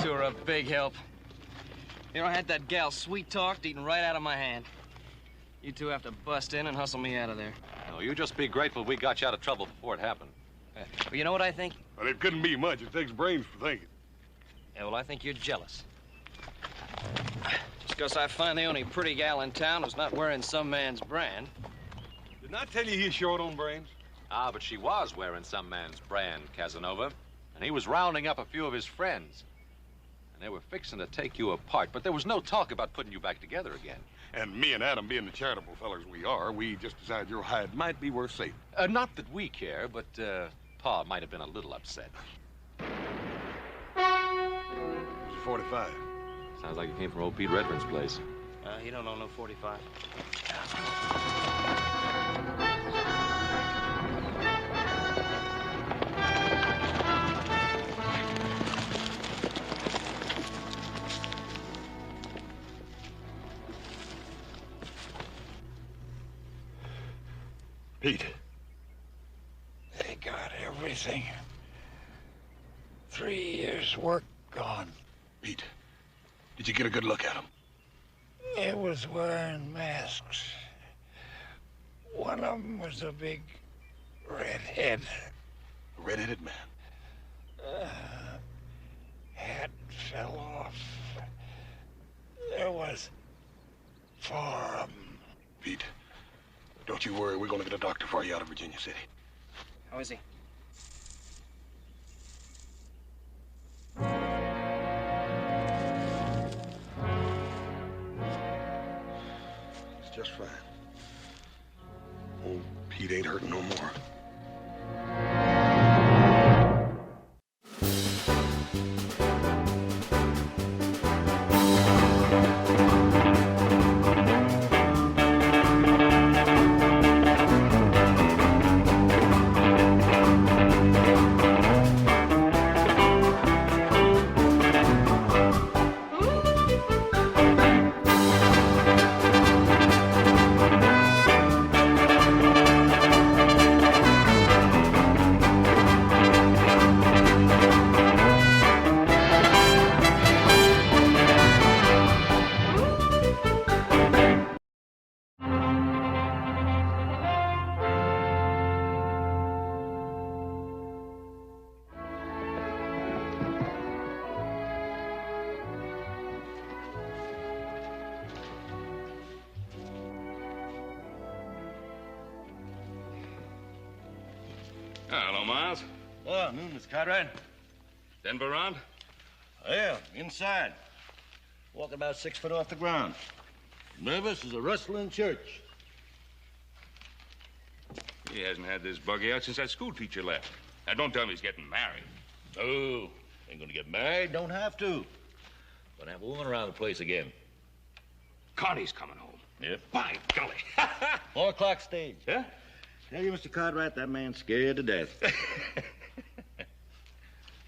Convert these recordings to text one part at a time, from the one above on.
two are a big help. You know, I had that gal sweet-talked, eating right out of my hand. You two have to bust in and hustle me out of there. No, you just be grateful we got you out of trouble before it happened. Well, you know what I think? Well, it couldn't be much. It takes brains for thinking. Yeah, well, I think you're jealous. Just because I find the only pretty gal in town who's not wearing some man's brand. Didn't I tell you he's short on brains? Ah, but she was wearing some man's brand, Casanova. And he was rounding up a few of his friends. And they were fixing to take you apart, but there was no talk about putting you back together again. And me and Adam, being the charitable fellers we are, we just decided your hide might be worth saving. Not that we care, but Pa might have been a little upset. It was a 45. Sounds like it came from old Pete Redfern's place. He don't own no 45. Pete. They got everything. 3 years' work gone. Pete, did you get a good look at him? It was wearing masks. One of them was a big redhead. A red-headed man. Hat fell off. There was 4 of them. Pete, don't you worry. We're going to get a doctor for you out of Virginia City. How is he? It's just fine. Old Pete ain't hurting no more. Hello, Miles. Oh, noon, Miss Cartwright. Denver around? Yeah, inside. Walking about 6 foot off the ground. Nervous as a rustling church. He hasn't had this buggy out since that school teacher left. Now, don't tell me he's getting married. No, ain't gonna get married, don't have to. Gonna have a woman around the place again. Connie's coming home. Yep. By golly. 4 o'clock stage. Yeah? Tell you, Mr. Cartwright, that man's scared to death.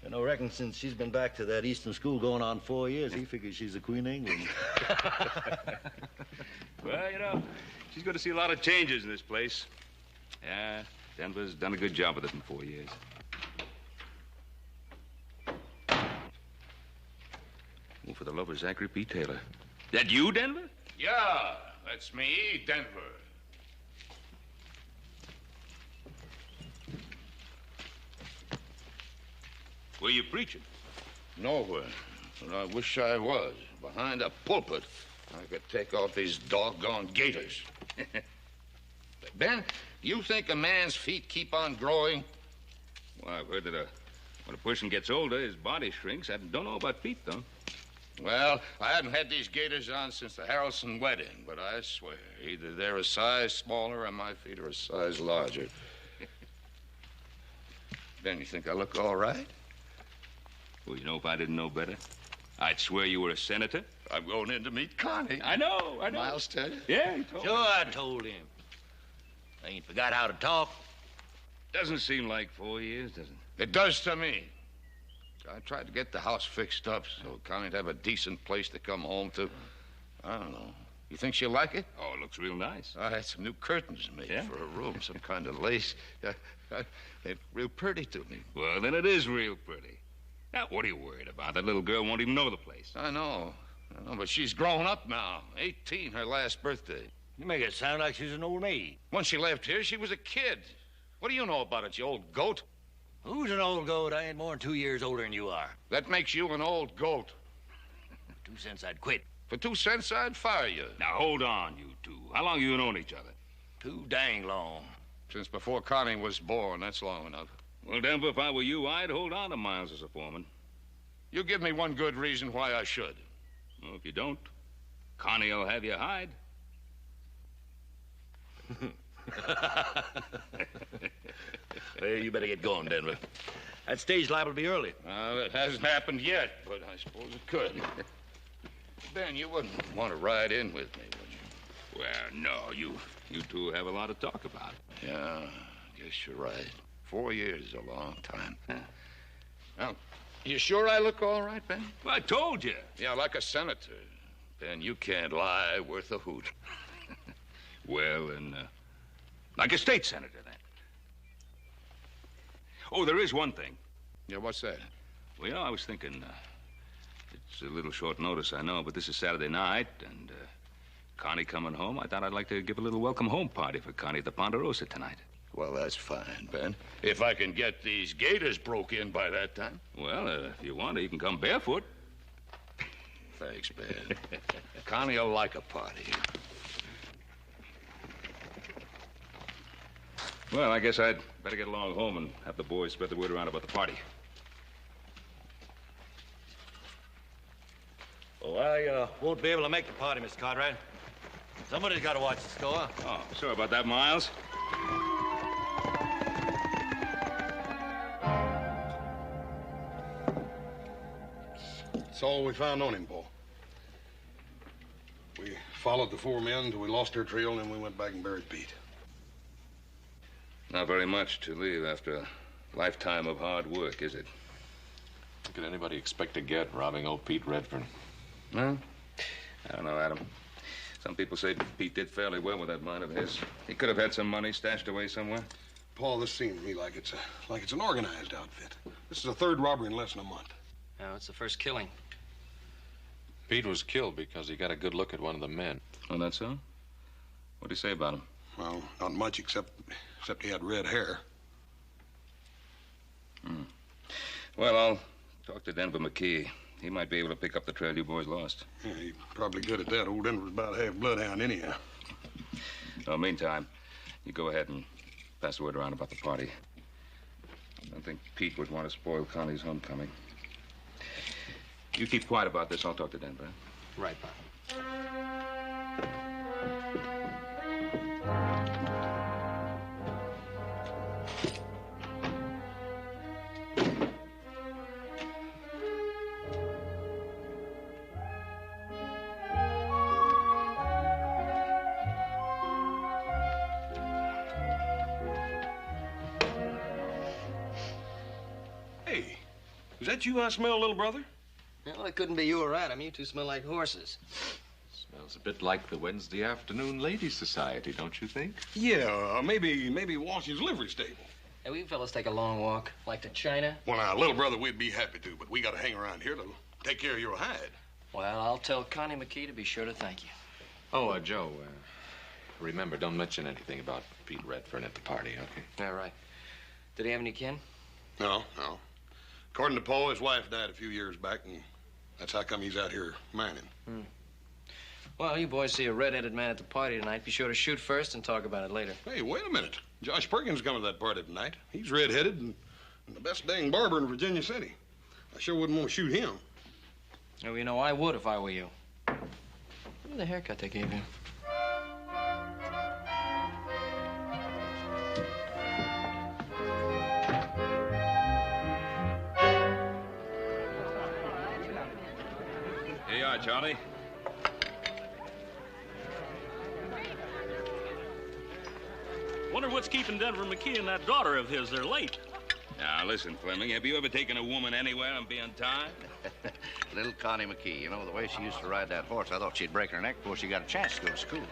You know, reckon since she's been back to that Eastern school going on 4 years, he figures she's the Queen of England. Well, you know, she's going to see a lot of changes in this place. Yeah, Denver's done a good job with it in 4 years. Oh, for the love of Zachary P. Taylor. That you, Denver? Yeah, that's me, Denver. Where you preaching? Nowhere. But I wish I was. Behind a pulpit, I could take off these doggone gaiters. Ben, you think a man's feet keep on growing? Well, I've heard that when a person gets older, his body shrinks. I don't know about feet, though. Well, I hadn't had these gaiters on since the Harrelson wedding, but I swear, either they're a size smaller or my feet are a size larger. Ben, you think I look all right? Well, you know, if I didn't know better, I'd swear you were a senator. I'm going in to meet Connie. I know. Miles tell you? Yeah, he told me. Sure, I told him. I ain't forgot how to talk. Doesn't seem like 4 years, does it? It does to me. I tried to get the house fixed up so Connie'd have a decent place to come home to. I don't know. You think she'll like it? Oh, it looks real nice. I had some new curtains made for her room, some kind of lace. They're real pretty to me. Well, then it is real pretty. Now, what are you worried about? That little girl won't even know the place. I know, but she's grown up now. 18, her last birthday. You make it sound like she's an old maid. When she left here, she was a kid. What do you know about it, you old goat? Who's an old goat? I ain't more than 2 years older than you are. That makes you an old goat. 2 cents, I'd quit. For 2 cents, I'd fire you. Now, hold on, you two. How long you known each other? Too dang long. Since before Connie was born, that's long enough. Well, Denver, if I were you, I'd hold on to Miles as a foreman. You give me one good reason why I should. Well, if you don't, Connie will have you hide. Well, you better get going, Denver. That stage liable to be early. It hasn't happened yet, but I suppose it could. Ben, you wouldn't want to ride in with me, would you? Well, no, you two have a lot to talk about. Yeah, I guess you're right. 4 years is a long time. Huh. Now, you sure I look all right, Ben? Well, I told you. Yeah, like a senator. Ben, you can't lie worth a hoot. Well, then, like a state senator, then. Oh, there is one thing. Yeah, what's that? Well, you know, I was thinking, it's a little short notice, I know, but this is Saturday night, and Connie coming home. I thought I'd like to give a little welcome home party for Connie at the Ponderosa tonight. Well, that's fine, Ben. If I can get these gators broke in by that time. Well, if you want to, you can come barefoot. Thanks, Ben. Connie'll like a party. Well, I guess I'd better get along home and have the boys spread the word around about the party. Oh, I won't be able to make the party, Mr. Cartwright. Somebody's got to watch the store. Oh, sorry about that, Miles. That's all we found on him, Paul. We followed the 4 men until we lost their trail, and then we went back and buried Pete. Not very much to leave after a lifetime of hard work, is it? What could anybody expect to get robbing old Pete Redfern? Well, I don't know, Adam. Some people say Pete did fairly well with that mine of his. He could have had some money stashed away somewhere. Paul, this seems to me like it's an organized outfit. This is the 3rd robbery in less than a month. No, it's the first killing. Pete was killed because he got a good look at one of the men. Oh, that's so? What'd he say about him? Well, not much except he had red hair. Well, I'll talk to Denver McKee. He might be able to pick up the trail you boys lost. Yeah, he's probably good at that. Old Denver's about half bloodhound anyhow. Well, meantime, you go ahead and pass the word around about the party. I don't think Pete would want to spoil Connie's homecoming. You keep quiet about this. I'll talk to Denver. Right, Pop. Hey, is that you I smell, little brother? Well, it couldn't be you or Adam. You two smell like horses. Smells a bit like the Wednesday afternoon ladies' society, don't you think? Yeah, maybe Washington's livery stable. Hey, will you fellas take a long walk, like to China? Well, now, little brother, we'd be happy to, but we got to hang around here to take care of your hide. Well, I'll tell Connie McKee to be sure to thank you. Oh, Joe, remember, don't mention anything about Pete Redfern at the party, okay? Yeah, right. Did he have any kin? No. According to Paul, his wife died a few years back, and that's how come he's out here mining. Well, you boys see a red-headed man at the party tonight. Be sure to shoot first and talk about it later. Hey, wait a minute. Josh Perkins coming to that party tonight. He's red-headed and the best dang barber in Virginia City. I sure wouldn't want to shoot him. Oh, you know, I would if I were you. Look at the haircut they gave you. Here you are, Charlie. Wonder what's keeping Denver McKee and that daughter of his. They're late. Now, listen, Fleming, have you ever taken a woman anywhere and be untied? Little Connie McKee, you know, the way she used to ride that horse, I thought she'd break her neck before she got a chance to go to school.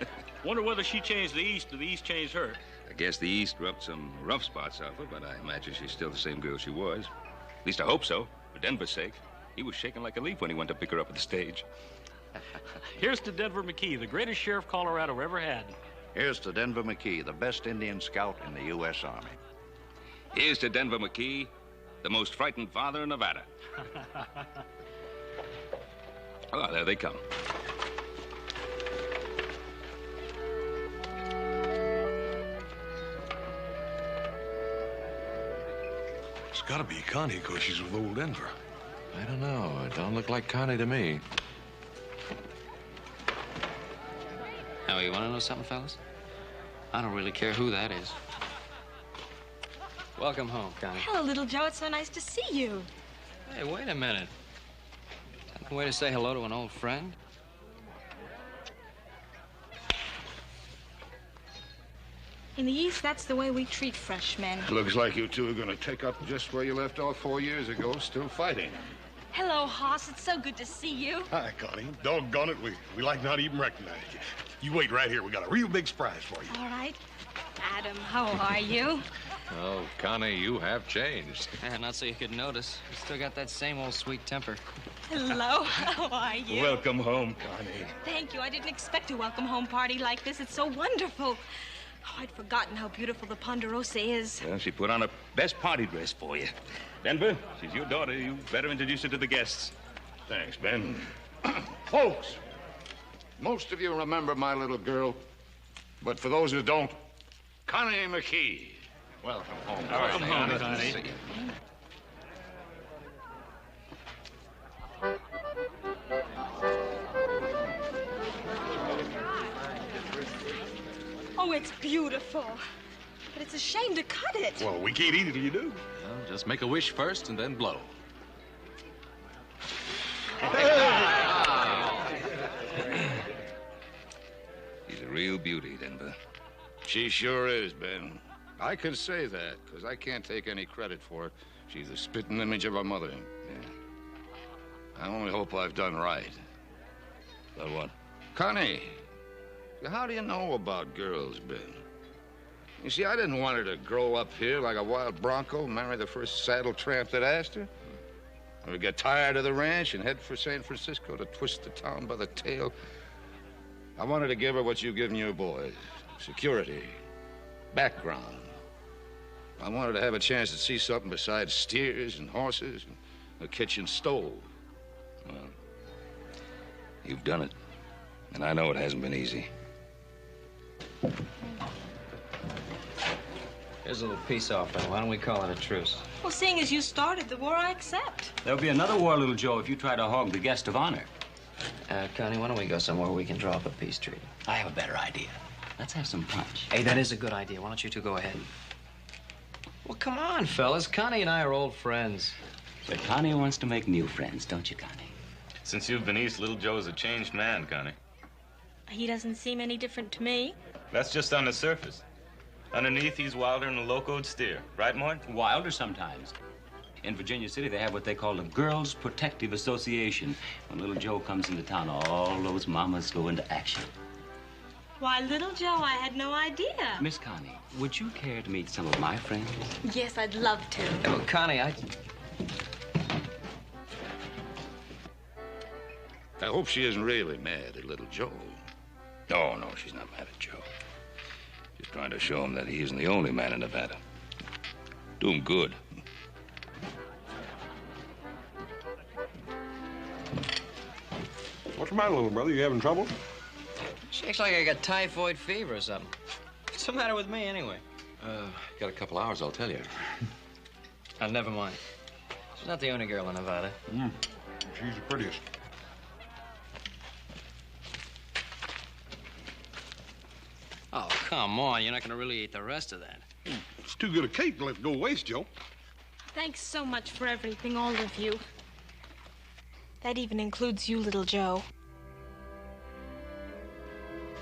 Wonder whether she changed the East or the East changed her. I guess the East rubbed some rough spots off her, but I imagine she's still the same girl she was. At least I hope so. For Denver's sake, he was shaking like a leaf when he went to pick her up at the stage. Here's to Denver McKee, the greatest sheriff Colorado ever had. Here's to Denver McKee, the best Indian scout in the U.S. Army. Here's to Denver McKee, the most frightened father in Nevada. Oh, there they come. It's gotta be Connie, because she's with old Denver. I don't know. It don't look like Connie to me. Now, you want to know something, fellas? I don't really care who that is. Welcome home, Connie. Hello, little Joe. It's so nice to see you. Hey, wait a minute. Is that the way to say hello to an old friend? In the East, that's the way we treat freshmen. Looks like you two are going to take up just where you left off 4 years ago, still fighting. Hello, Hoss. It's so good to see you. Hi, Connie. Doggone it, we like not even recognize you. You wait right here. We got a real big surprise for you. All right. Adam, how are you? Oh, Connie, you have changed. Yeah, not so you could notice. You still got that same old sweet temper. Hello, how are you? Welcome home, Connie. Thank you. I didn't expect a welcome home party like this. It's so wonderful. Oh, I'd forgotten how beautiful the Ponderosa is. Well, she put on her best party dress for you. Denver, she's your daughter. You better introduce her to the guests. Thanks, Ben. Folks, most of you remember my little girl, but for those who don't, Connie McKee. Welcome home. Welcome home, Connie. Oh, it's beautiful. But it's a shame to cut it. Well, we can't eat it till you do. Well, just make a wish first and then blow. She's a real beauty, Denver. She sure is, Ben. I can say that, because I can't take any credit for it. She's the spitting image of her mother. Yeah. I only hope I've done right. About what? Connie, how do you know about girls, Ben? You see, I didn't want her to grow up here like a wild bronco, marry the first saddle tramp that asked her, or get tired of the ranch and head for San Francisco to twist the town by the tail. I wanted to give her what you've given your boys. Security, background. I wanted to have a chance to see something besides steers and horses and a kitchen stove. Well, you've done it. And I know it hasn't been easy. Here's a little peace offering. Why don't we call it a truce? Well, seeing as you started the war, I accept. There'll be another war, little Joe, if you try to hog the guest of honor. Connie, why don't we go somewhere where we can draw up a peace treaty? I have a better idea. Let's have some punch. Hey, that is a good idea. Why don't you two go ahead? Well, come on, fellas. Connie and I are old friends. But Connie wants to make new friends, don't you, Connie? Since you've been east, little Joe's a changed man, Connie. He doesn't seem any different to me. That's just on the surface. Underneath, he's wilder than a locoed steer. Right, Mort? Wilder sometimes. In Virginia City, they have what they call the Girls Protective Association. When little Joe comes into town, all those mamas go into action. Why, little Joe, I had no idea. Miss Connie, would you care to meet some of my friends? Yes, I'd love to. Hey, well, Connie, I hope she isn't really mad at little Joe. Oh, no, she's not mad at Joe. She's trying to show him that he isn't the only man in Nevada. Do him good. What's the matter, little brother? You having trouble? she acts like I got typhoid fever or something. What's the matter with me, anyway? Got a couple hours, I'll tell you. Never mind. She's not the only girl in Nevada. She's the prettiest. Oh, come on. You're not going to really eat the rest of that. It's too good a cake to let go waste, Joe. Thanks so much for everything, all of you. That even includes you, little Joe.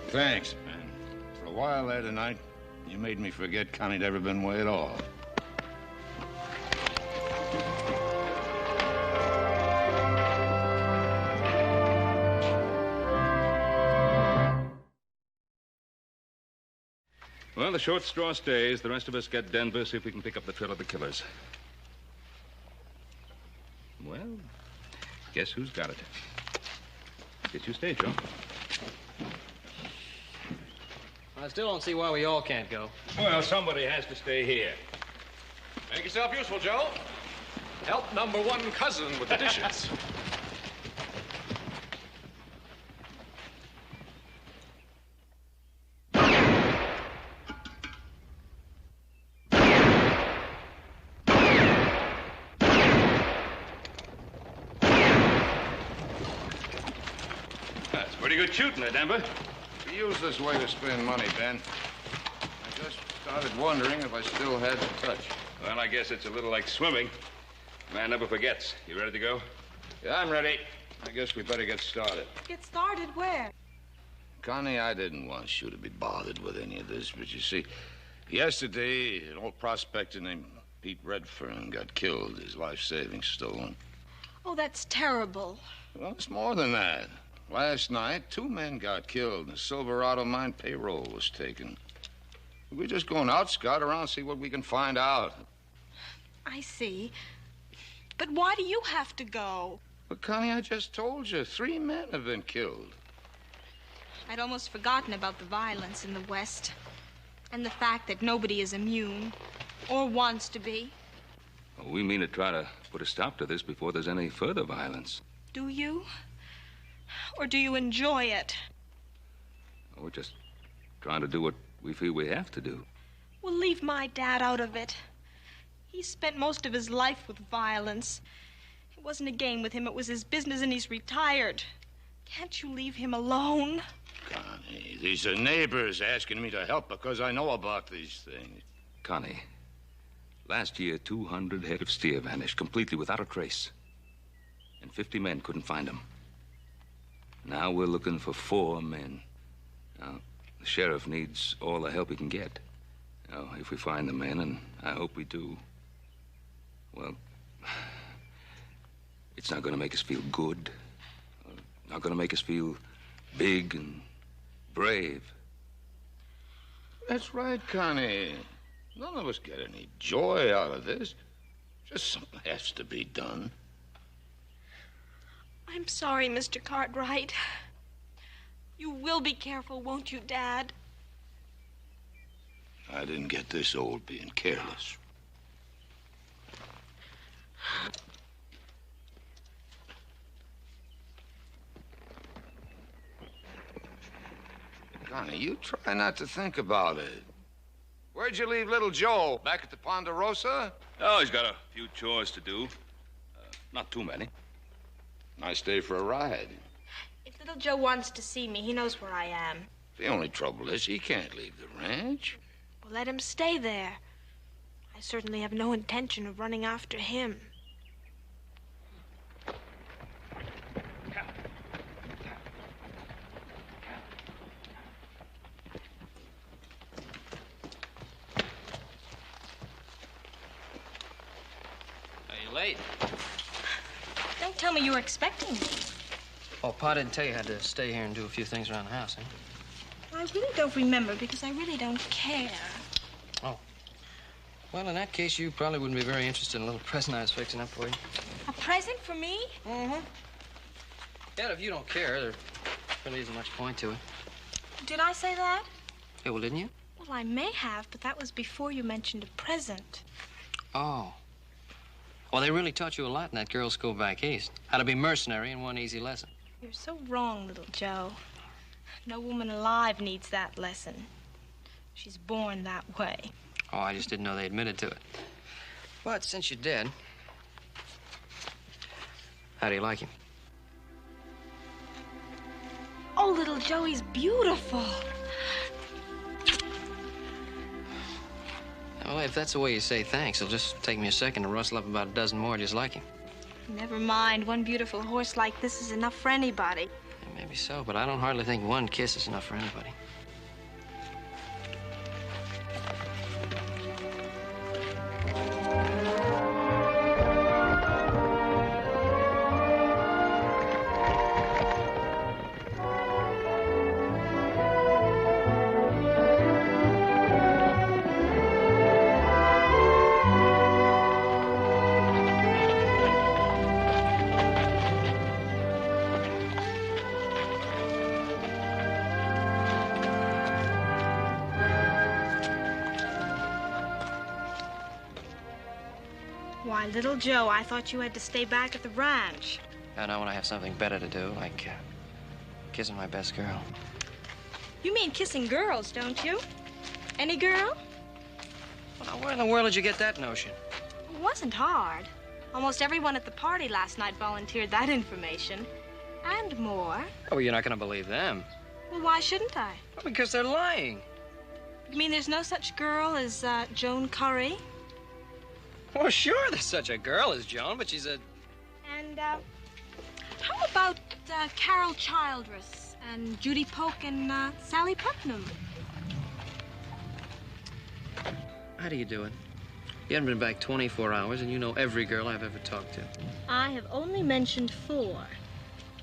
Thanks, man. For a while there tonight, you made me forget Connie'd ever been away at all. Well, the short straw stays. The rest of us get Denver, see if we can pick up the trail of the killers. Well, guess who's got it? Guess you stay, Joe. I still don't see why we all can't go. Well, somebody has to stay here. Make yourself useful, Joe. Help number one cousin with the dishes. That's pretty good shooting there, Denver. We use this way to spend money, Ben. I just started wondering if I still had the touch. Well, I guess it's a little like swimming. Man never forgets. You ready to go? Yeah, I'm ready. I guess we better get started. Get started where? Connie, I didn't want you to be bothered with any of this, but you see, yesterday, an old prospector named Pete Redfern got killed, his life savings stolen. Oh, that's terrible. Well, it's more than that. Last night, 2 men got killed, and the Silverado mine payroll was taken. We're just going out, scout around, see what we can find out. I see. But why do you have to go? But, Connie, I just told you, 3 men have been killed. I'd almost forgotten about the violence in the West and the fact that nobody is immune or wants to be. Well, we mean to try to put a stop to this before there's any further violence. Do you? Or do you enjoy it? We're just trying to do what we feel we have to do. Well, leave my dad out of it. He spent most of his life with violence. It wasn't a game with him. It was his business, and he's retired. Can't you leave him alone? Connie, these are neighbors asking me to help because I know about these things. Connie, last year, 200 head of steer vanished completely without a trace. And 50 men couldn't find them. Now we're looking for 4 men. Now, the sheriff needs all the help he can get. Now, if we find the men, and I hope we do, well, it's not going to make us feel good. Not going to make us feel big and brave. That's right, Connie. None of us get any joy out of this. Just something has to be done. I'm sorry, Mr. Cartwright. You will be careful, won't you, Dad? I didn't get this old being careless. Connie, you try not to think about it. Where'd you leave little Joe? Back at the Ponderosa? Oh, he's got a few chores to do. Not too many. Nice day for a ride. If little Joe wants to see me, he knows where I am. The only trouble is he can't leave the ranch. Well, let him stay there. I certainly have no intention of running after him. Are you late? Don't tell me you were expecting me. Oh, Pa didn't tell you I had to stay here and do a few things around the house, huh? I really don't remember because I really don't care. Oh. Well, in that case, you probably wouldn't be very interested in a little present I was fixing up for you. A present for me? Mm-hmm. Yeah, if you don't care, there really isn't much point to it. Did I say that? Yeah, well, didn't you? Well, I may have, but that was before you mentioned a present. Oh. Well, they really taught you a lot in that girls' school back east. How to be mercenary in one easy lesson. You're so wrong, little Joe. No woman alive needs that lesson. She's born that way. Oh, I just didn't know they admitted to it. But since you're dead, how do you like him? Oh, little Joe, he's beautiful. Well, if that's the way you say thanks, it'll just take me a second to rustle up about a dozen more just like him. Never mind. One beautiful horse like this is enough for anybody. Yeah, maybe so, but I don't hardly think one kiss is enough for anybody. Why, little Joe, I thought you had to stay back at the ranch. I know when I have something better to do, like kissing my best girl. You mean kissing girls, don't you? Any girl? Well, where in the world did you get that notion? It wasn't hard. Almost everyone at the party last night volunteered that information. And more. Oh, you're not going to believe them. Well, why shouldn't I? Well, because they're lying. You mean there's no such girl as Joan Curry? Well, sure, there's such a girl as Joan, but she's a... And, how about Carol Childress and Judy Polk and Sally Putnam? How do you do it? You haven't been back 24 hours, and you know every girl I've ever talked to. I have only mentioned 4.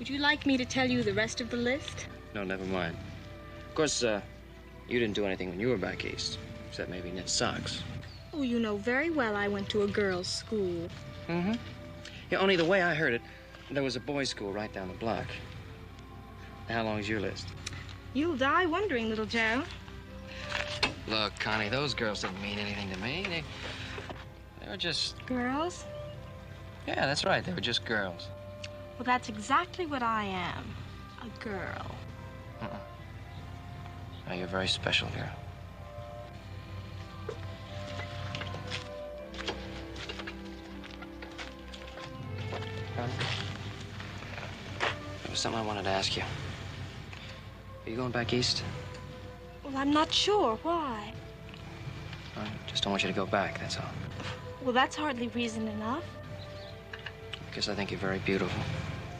Would you like me to tell you the rest of the list? No, never mind. Of course, you didn't do anything when you were back east, except maybe knit socks. Oh, you know very well I went to a girls' school. Mm-hmm. Yeah, only the way I heard it, there was a boys' school right down the block. How long's your list? You'll die wondering, little Joe. Look, Connie, those girls didn't mean anything to me. They were just... Girls? Yeah, that's right. They were just girls. Well, that's exactly what I am. A girl. Oh, you're a very special girl. There was something I wanted to ask you. Are you going back east? Well, I'm not sure. Why? I just don't want you to go back, that's all. Well, that's hardly reason enough. Because I think you're very beautiful.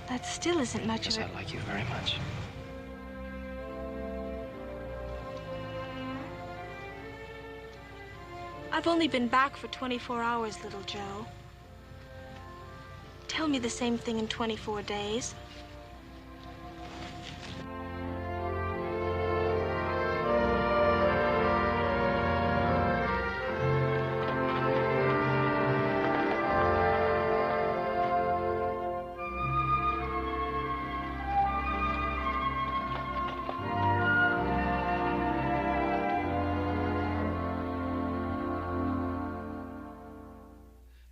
That still isn't much Because of it. I like you very much. I've only been back for 24 hours, little Joe. Tell me the same thing in 24 days.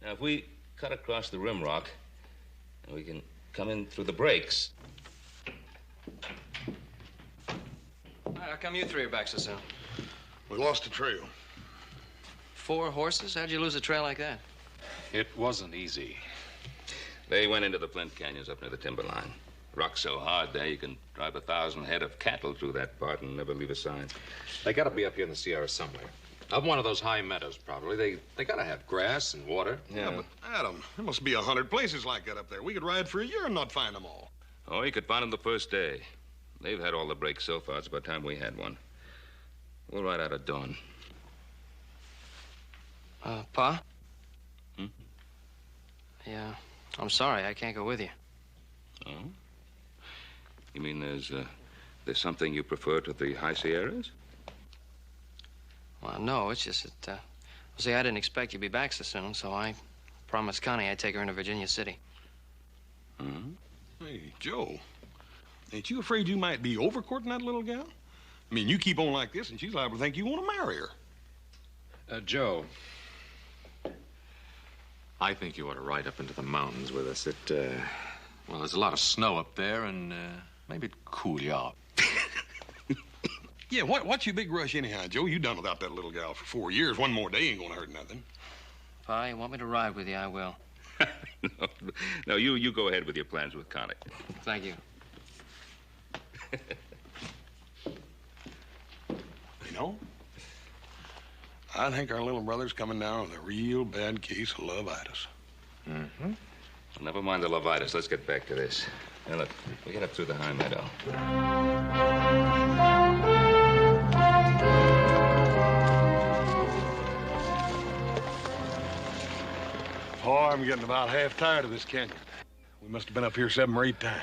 Now, if we cut across the rim rock, we can come in through the breaks. How come you 3 are back so soon? We lost the trail. 4 horses? How'd you lose a trail like that? It wasn't easy. They went into the Flint Canyons up near the timberline. Rock's so hard there, you can drive 1,000 head of cattle through that part and never leave a sign. They gotta be up here in the Sierra somewhere. Up one of those high meadows, probably. They gotta have grass and water. Yeah, but Adam, there must be 100 places like that up there. We could ride for a year and not find them all. Oh, you could find them the first day. They've had all the breaks so far. It's about time we had one. We'll ride out at dawn. Pa? Yeah, I'm sorry. I can't go with you. Oh? You mean there's something you prefer to the high Sierras? Well, no, it's just that, well, see, I didn't expect you'd be back so soon, so I promised Connie I'd take her into Virginia City. Hey, Joe, ain't you afraid you might be overcourting that little gal? I mean, you keep on like this, and she's liable to think you want to marry her. Joe, I think you ought to ride up into the mountains with us. Well, there's a lot of snow up there, and maybe it'd cool you off. Yeah, what's your big rush anyhow, Joe? You done without that little gal for 4 years. One more day ain't gonna hurt nothing. Pa, you want me to ride with you, I will. No, you go ahead with your plans with Connie. Thank you. You know, I think our little brother's coming down with a real bad case of lovitis. Mm-hmm. Well, never mind the lovitis. Let's get back to this. Now, look, we get up through the high meadow. Oh, I'm getting about half tired of this canyon. We must have been up here 7 or 8 times.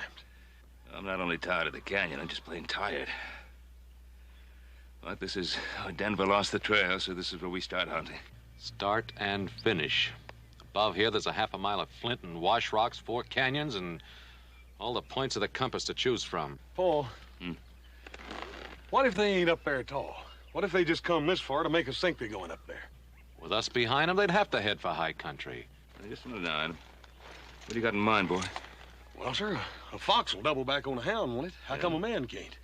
I'm not only tired of the canyon, I'm just plain tired. But this is... Denver lost the trail, so this is where we start hunting. Start and finish. Above here, there's a half a mile of flint and wash rocks, 4 canyons, and all the points of the compass to choose from. Paul, what if they ain't up there at all? What if they just come this far to make us think they're going up there? With us behind them, they'd have to head for high country. Just on a dime. What do you got in mind, boy? Well, sir, a fox will double back on a hound, won't it? How come a man can't?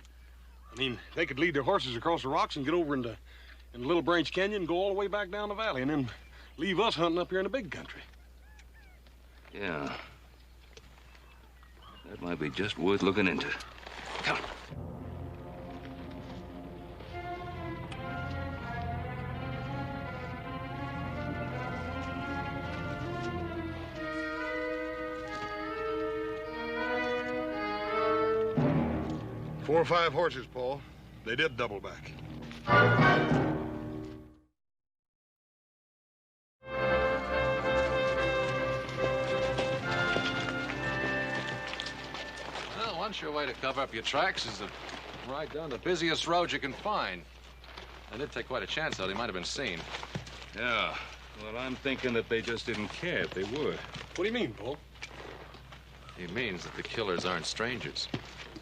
I mean, they could lead their horses across the rocks and get over into Little Branch Canyon and go all the way back down the valley and then leave us hunting up here in the big country. Yeah. That might be just worth looking into. Come on. Four or five horses, Paul. They did double back. Well, one sure way to cover up your tracks is to ride down the busiest road you can find. I did take quite a chance, though. They might have been seen. Yeah. Well, I'm thinking that they just didn't care if they were. What do you mean, Paul? He means that the killers aren't strangers.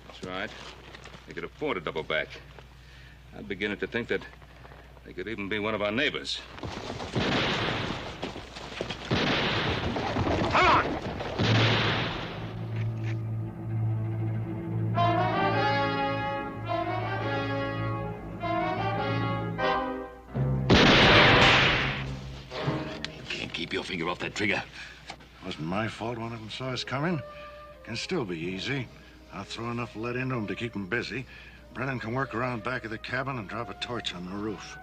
That's right. They could afford to double back. I'm beginning to think that they could even be one of our neighbors. Come on! You can't keep your finger off that trigger. Wasn't my fault one of them saw us coming. Can still be easy. I'll throw enough lead into them to keep them busy. Brennan can work around back of the cabin and drop a torch on the roof.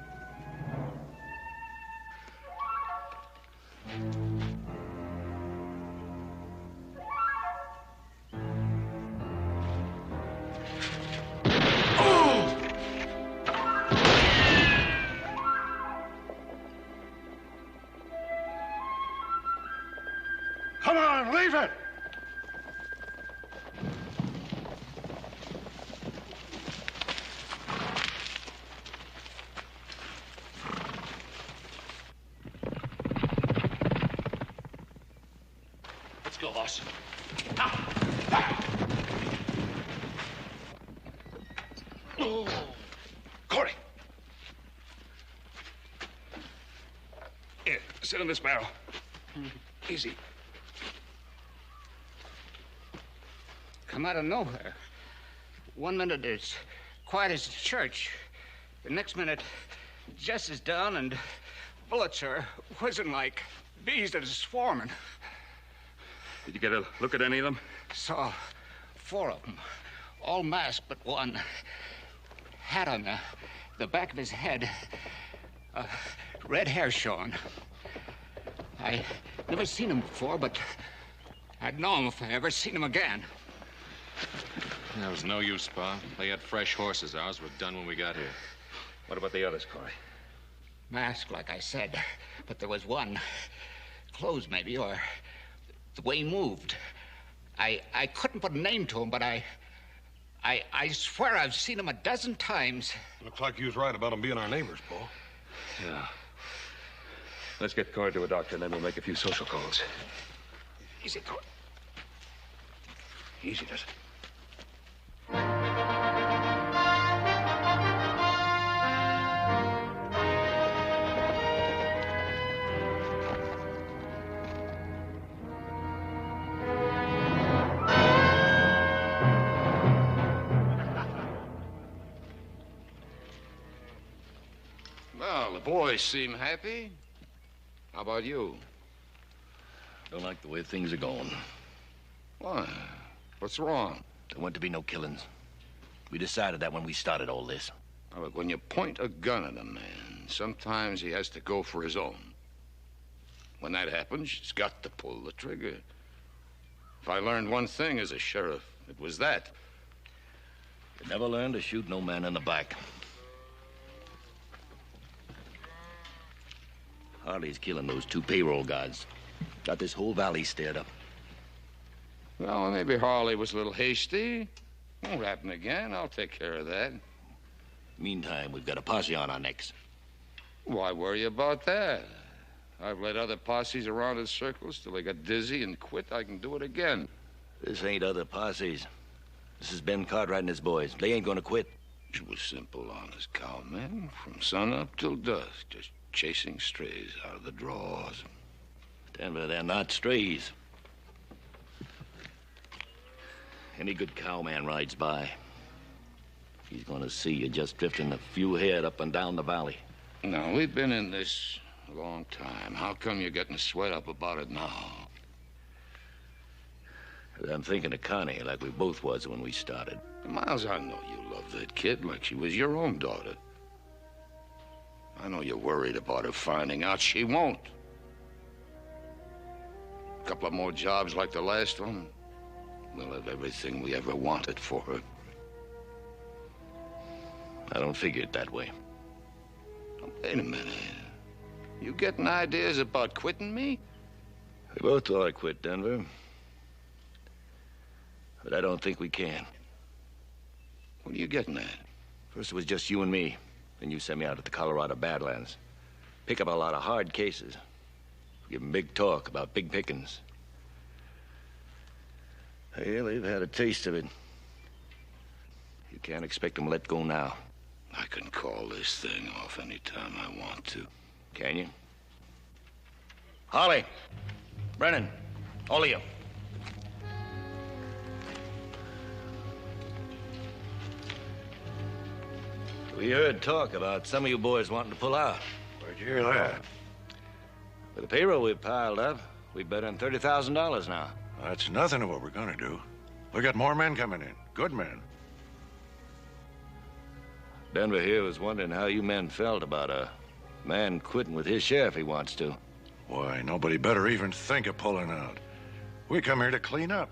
Come on, leave it! Let's go, boss. Oh, Corey. Here, sit on this barrel. Easy. Come out of nowhere. One minute it's quiet as a church. The next minute, Jess is down and bullets are whizzing like bees that are swarming. Did you get a look at any of them? Saw 4 of them, all masked but one. Hat on the back of his head, red hair showing. I never seen him before, but I'd know him if I ever seen him again. There was no use, Pa. They had fresh horses. Ours were done when we got here. What about the others, Corey? Masked, like I said, but there was one. Clothes, maybe, or the way he moved. I couldn't put a name to him, but I swear I've seen him a dozen times. Looks like you was right about them being our neighbors, Paul. Yeah. Let's get Corey to a doctor, and then we'll make a few social calls. Easy, Corey. Easy does it. Well, the boys seem happy. How about you? Don't like the way things are going. Why? What's wrong? There weren't to be no killings. We decided that when we started all this. Now, look, when you point a gun at a man, sometimes he has to go for his own. When that happens, he's got to pull the trigger. If I learned one thing as a sheriff, it was that. You never learned to shoot no man in the back. Harley's killing those 2 payroll guards. Got this whole valley stirred up. Well, maybe Harley was a little hasty. Won't happen again. I'll take care of that. Meantime, we've got a posse on our necks. Why worry about that? I've led other posses around in circles till they got dizzy and quit. I can do it again. This ain't other posses. This is Ben Cartwright and his boys. They ain't gonna quit. It was simple, honest cowman. From sunup till dusk, just chasing strays out of the draws. Denver, they're not strays. Any good cowman rides by, he's gonna see you just drifting a few head up and down the valley. Now, we've been in this a long time. How come you're getting sweat up about it now? I'm thinking of Connie like we both was when we started. Miles, I know you love that kid like she was your own daughter. I know you're worried about her finding out. She won't. A couple of more jobs like the last one, we'll have everything we ever wanted for her. I don't figure it that way. Now, wait a minute. You getting ideas about quitting me? We both ought to quit, Denver. But I don't think we can. What are you getting at? First it was just you and me. Then you sent me out to the Colorado Badlands. Pick up a lot of hard cases. Give them big talk about big pickings. Well, they've had a taste of it. You can't expect them to let go now. I can call this thing off any time I want to. Can you? Holly, Brennan, all of you. We heard talk about some of you boys wanting to pull out. Where'd you hear that? With the payroll we've piled up, we bet on $30,000 now. That's nothing of what we're gonna do. We got more men coming in. Good men. Denver here was wondering how you men felt about a man quitting with his share if he wants to. Why, nobody better even think of pulling out. We come here to clean up.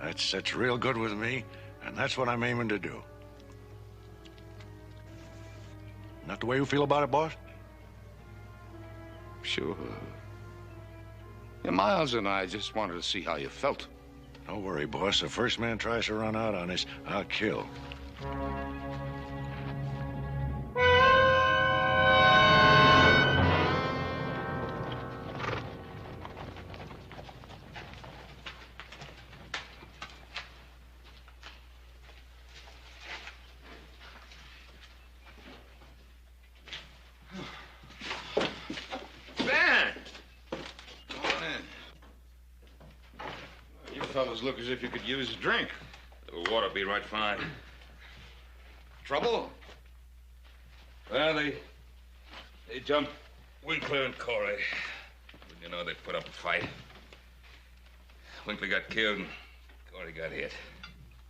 That's real good with me, and that's what I'm aiming to do. Not the way you feel about it, boss? Sure. Yeah, Miles and I just wanted to see how you felt. Don't worry, boss. The first man tries to run out on us, I'll kill. Fellas look as if you could use a drink. A little water be right fine. Trouble? Well, they jumped Winkler and Corey. But you know, they put up a fight. Winkler got killed and Corey got hit.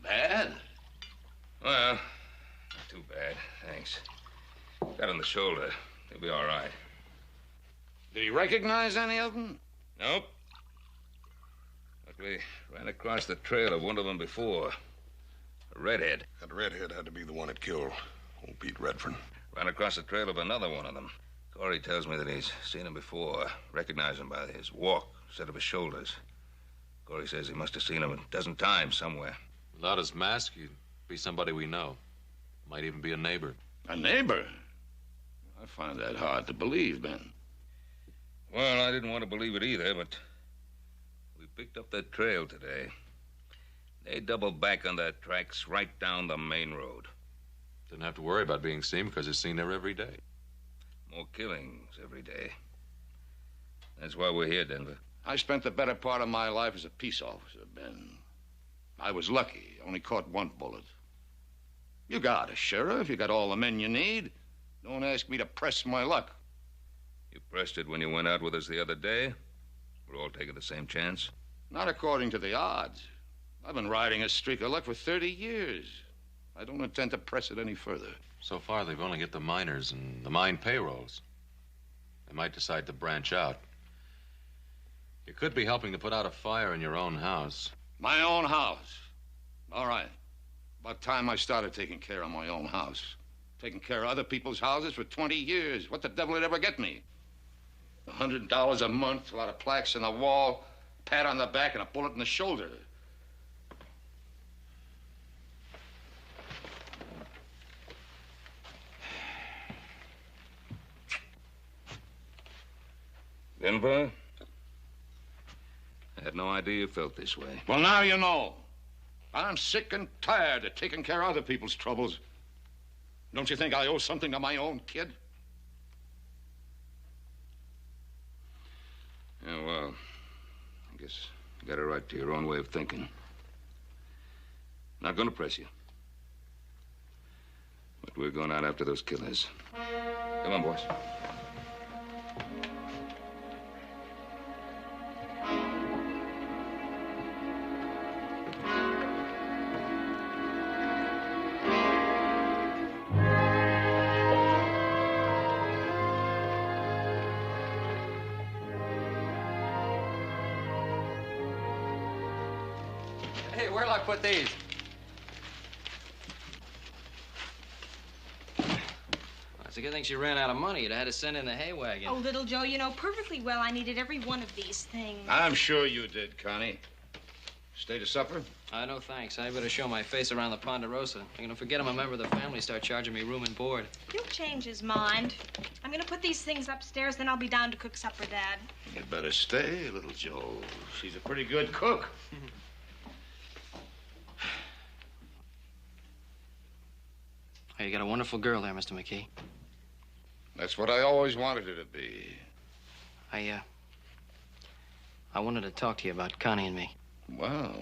Bad? Well, not too bad, thanks. Got on the shoulder. He'll be all right. Did he recognize any of them? Nope. But we ran across the trail of one of them before. A redhead. That redhead had to be the one that killed old Pete Redfern. Ran across the trail of another one of them. Corey tells me that he's seen him before. Recognized him by his walk, set of his shoulders. Corey says he must have seen him a dozen times somewhere. Without his mask, he'd be somebody we know. Might even be a neighbor. A neighbor? I find that hard to believe, Ben. Well, I didn't want to believe it either, but we picked up that trail today. They doubled back on their tracks right down the main road. Didn't have to worry about being seen because he's seen there every day. More killings every day. That's why we're here, Denver. I spent the better part of my life as a peace officer, Ben. I was lucky. Only caught one bullet. You got a sheriff. You got all the men you need. Don't ask me to press my luck. You pressed it when you went out with us the other day? We're all taking the same chance? Not according to the odds. I've been riding a streak of luck for 30 years. I don't intend to press it any further. So far, they've only get the miners and the mine payrolls. They might decide to branch out. You could be helping to put out a fire in your own house. My own house? All right. About time I started taking care of my own house. Taking care of other people's houses for 20 years. What the devil would ever get me? $100 a month, a lot of plaques on the wall, pat on the back, and a bullet in the shoulder. Denver? I had no idea you felt this way. Well, now you know. I'm sick and tired of taking care of other people's troubles. Don't you think I owe something to my own kid? Yeah, well, guess you got a right to your own way of thinking. Not gonna press you. But we're going out after those killers. Come on, boys. Hey, where'll I put these? It's a good thing she ran out of money. You'd have had to send in the hay wagon. Oh, little Joe, you know perfectly well I needed every one of these things. I'm sure you did, Connie. Stay to supper? No thanks. I better show my face around the Ponderosa. I'm gonna forget I'm a member of the family, start charging me room and board. He'll change his mind. I'm gonna put these things upstairs, then I'll be down to cook supper, Dad. You'd better stay, little Joe. She's a pretty good cook. Hey, you got a wonderful girl there, Mr. McKee. That's what I always wanted her to be. I wanted to talk to you about Connie and me. Well.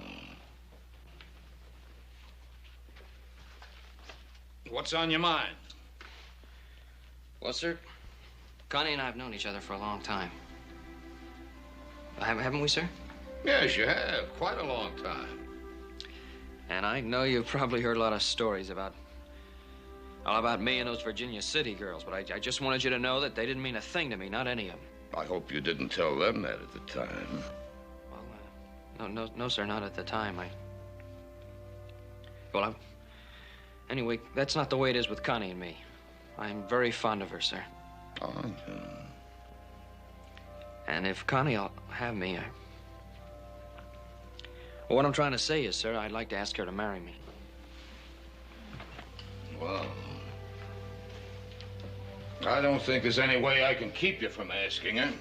What's on your mind? Well, sir, Connie and I have known each other for a long time. Haven't we, sir? Yes, you have. Quite a long time. And I know you've probably heard a lot of stories about me and those Virginia City girls, but I just wanted you to know that they didn't mean a thing to me, not any of them. I hope you didn't tell them that at the time. Well, no, sir, not at the time. Anyway, that's not the way it is with Connie and me. I'm very fond of her, sir. Oh, yeah. And if Connie'll have me, well, what I'm trying to say is, sir, I'd like to ask her to marry me. Well, I don't think there's any way I can keep you from asking her.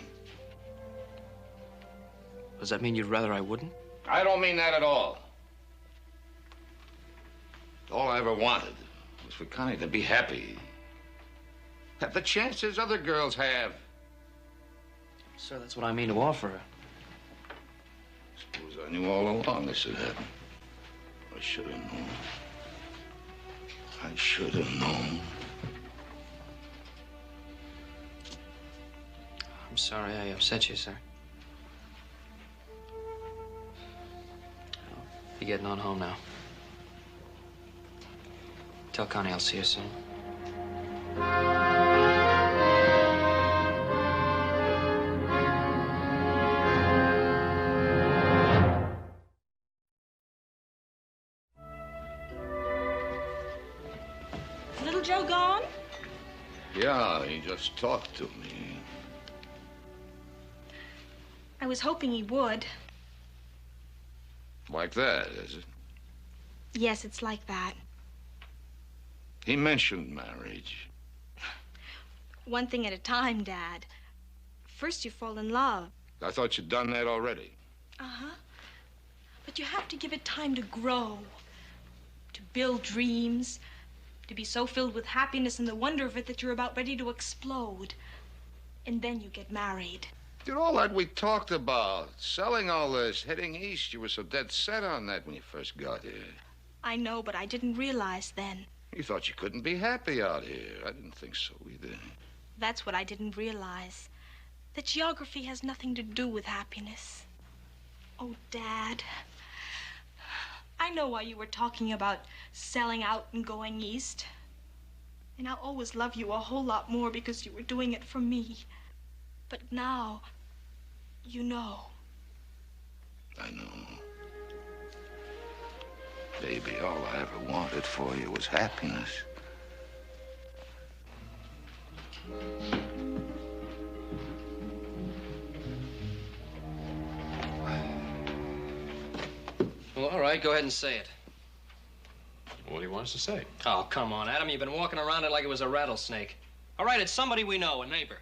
Does that mean you'd rather I wouldn't? I don't mean that at all. All I ever wanted was for Connie to be happy. Have the chances other girls have. Sir, that's what I mean to offer her. Suppose I knew all along this would happen. I should have known. I should have known. I'm sorry I upset you, sir. Be getting on home now. Tell Connie I'll see her soon. Little Joe gone? Yeah, he just talked to me. I was hoping he would. Like that, is it? Yes, it's like that. He mentioned marriage. One thing at a time, Dad. First you fall in love. I thought you'd done that already. Uh-huh. But you have to give it time to grow, to build dreams, to be so filled with happiness and the wonder of it that you're about ready to explode. And then you get married. Did all that we talked about, selling all this, heading east, you were so dead set on that when you first got here. I know, but I didn't realize then. You thought you couldn't be happy out here. I didn't think so either. That's what I didn't realize. That geography has nothing to do with happiness. Oh, Dad. I know why you were talking about selling out and going east. And I'll always love you a whole lot more because you were doing it for me. But now, you know. I know. Baby, all I ever wanted for you was happiness. Well, all right, go ahead and say it. What do you want us to say? Oh, come on, Adam. You've been walking around it like it was a rattlesnake. All right, it's somebody we know, a neighbor.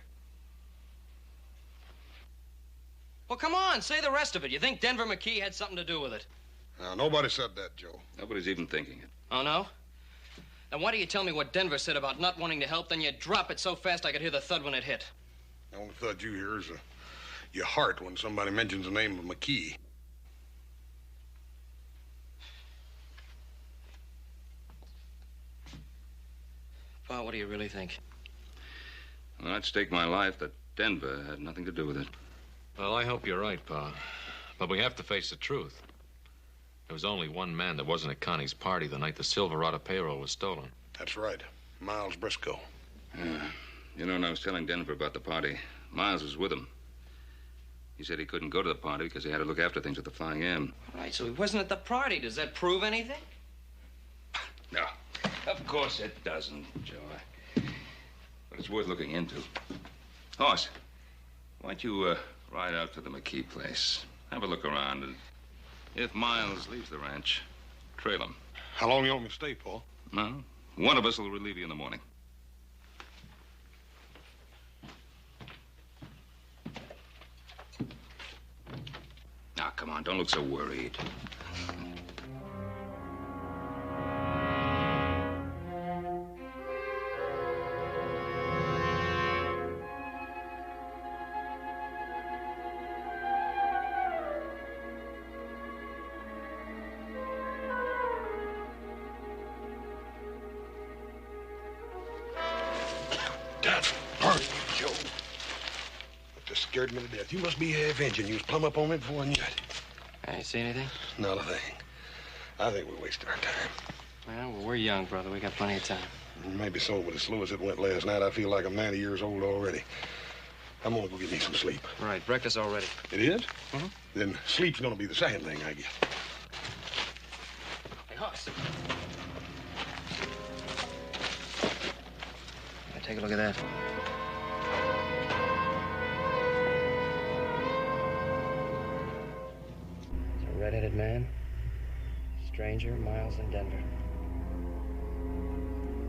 Well, come on, say the rest of it. You think Denver McKee had something to do with it? Now, nobody said that, Joe. Nobody's even thinking it. Oh, no? Then why do you tell me what Denver said about not wanting to help, then you drop it so fast I could hear the thud when it hit? The only thud you hear is a your heart when somebody mentions the name of McKee. Pa, what do you really think? Well, I'd stake my life that Denver had nothing to do with it. Well, I hope you're right, Pa. But we have to face the truth. There was only one man that wasn't at Connie's party the night the Silverado payroll was stolen. That's right. Miles Briscoe. You know, when I was telling Denver about the party, Miles was with him. He said he couldn't go to the party because he had to look after things at the Flying M. All right, so he wasn't at the party. Does that prove anything? No, of course it doesn't, Joe. But it's worth looking into. Hoss, why don't you ride out to the McKee place? Have a look around, and if Miles leaves the ranch, trail him. How long you want me to stay, Paul? No, one of us will relieve you in the morning. Now, come on, don't look so worried. Scared me to death. You must be avenging. You was plumb up on me before I knew it. I ain't see anything? Not a thing. I think we wasted our time. Well, we're young, brother. We got plenty of time. Maybe so, but as slow as it went last night, I feel like I'm 90 years old already. I'm gonna go get me some sleep. Right, breakfast all ready. It is? Mm-hmm. Then sleep's gonna be the second thing I get. Hey, Hoss. Take a look at that. Red-headed man, stranger, Miles in Denver.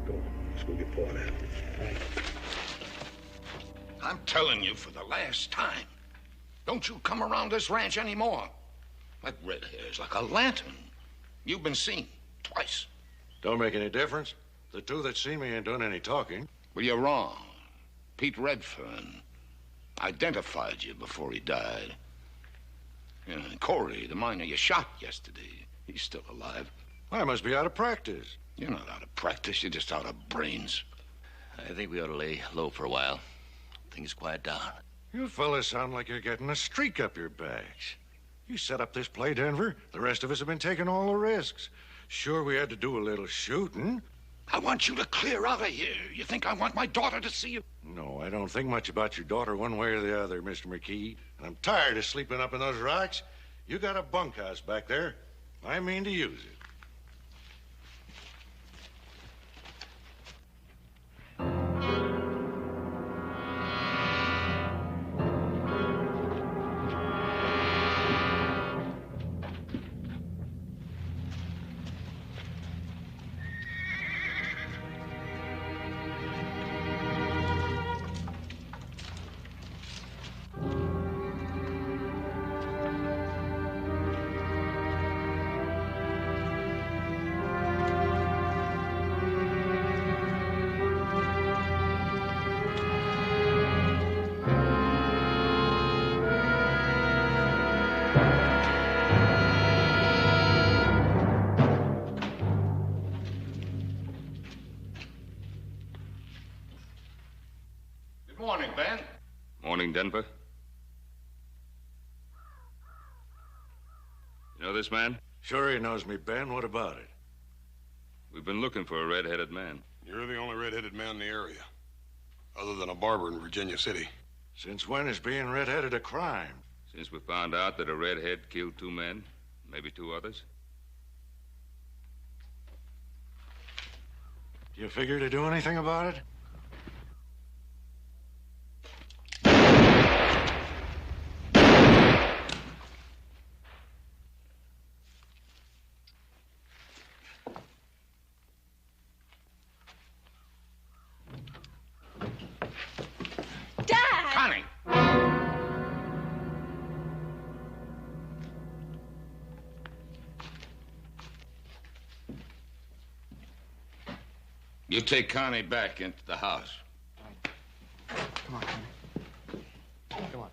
Go on, let's go get Paul out. Right. I'm telling you for the last time, don't you come around this ranch anymore. That red hair's like a lantern. You've been seen twice. Don't make any difference. The two that see me ain't done any talking. Well, you're wrong. Pete Redfern identified you before he died. Yeah, Corey, the miner you shot yesterday, he's still alive. I must be out of practice. You're not out of practice. You're just out of brains. I think we ought to lay low for a while. Things quiet down. You fellas sound like you're getting a streak up your backs. You set up this play, Denver. The rest of us have been taking all the risks. Sure, we had to do a little shooting. I want you to clear out of here. You think I want my daughter to see you? No, I don't think much about your daughter one way or the other, Mr. McKee. And I'm tired of sleeping up in those rocks. You got a bunkhouse back there. I mean to use it. Morning, Ben. Morning, Denver. You know this man? Sure he knows me, Ben. What about it? We've been looking for a red-headed man. You're the only red-headed man in the area, other than a barber in Virginia City. Since when is being red-headed a crime? Since we found out that a redhead killed 2 men, maybe 2 others. Do you figure to do anything about it? Connie! You take Connie back into the house. Come on, Connie. Come on.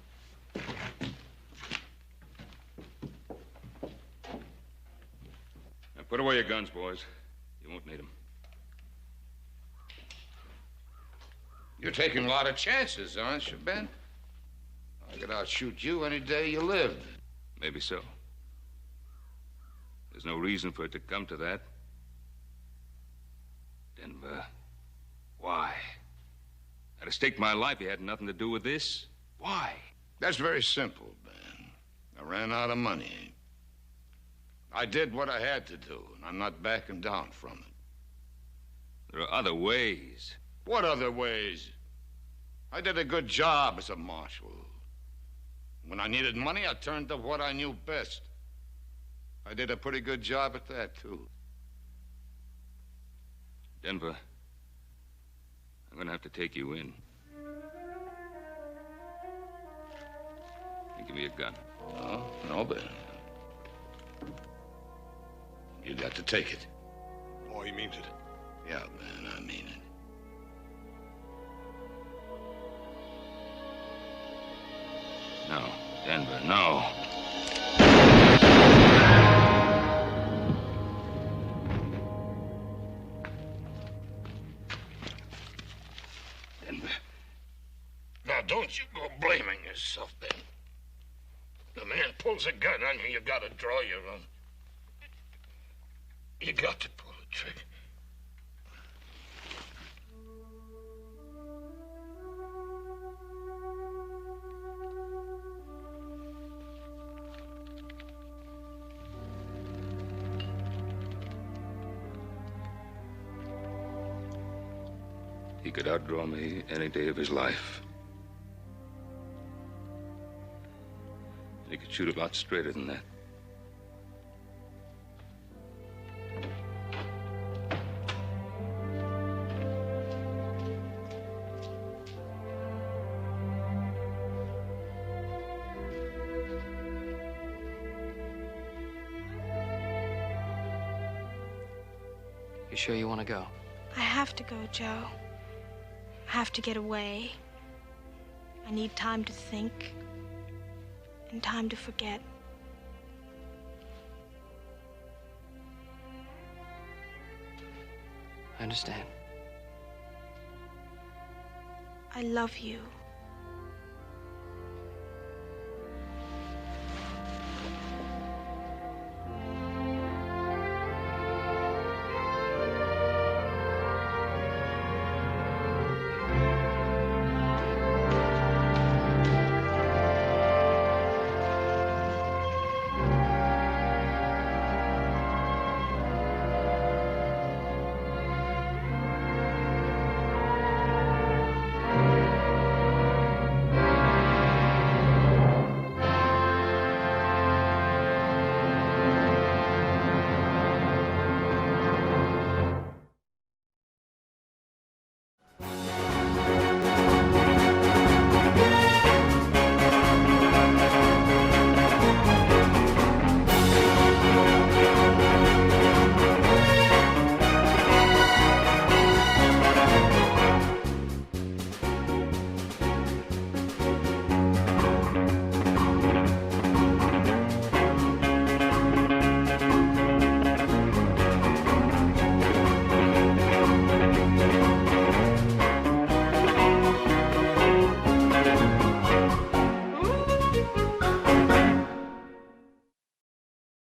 Put away your guns, boys. You won't need them. You're taking a lot of chances, aren't you, Ben? I could outshoot you any day you lived. Maybe so. There's no reason for it to come to that. Denver, why? I'd have staked my life. You had nothing to do with this. Why? That's very simple, Ben. I ran out of money. I did what I had to do, and I'm not backing down from it. There are other ways. What other ways? I did a good job as a marshal. When I needed money, I turned to what I knew best. I did a pretty good job at that, too. Denver, I'm gonna have to take you in. You give me a gun. No, Ben. You got to take it. Oh, he means it. Yeah, Ben, I mean it. No, Denver, no. Denver. Now, don't you go blaming yourself, Ben. The man pulls a gun on you, you gotta draw your own. You got to pull the trigger. He could outdraw me any day of his life. And he could shoot a lot straighter than that. You sure you want to go? I have to go, Joe. I have to get away. I need time to think and time to forget. I understand. I love you.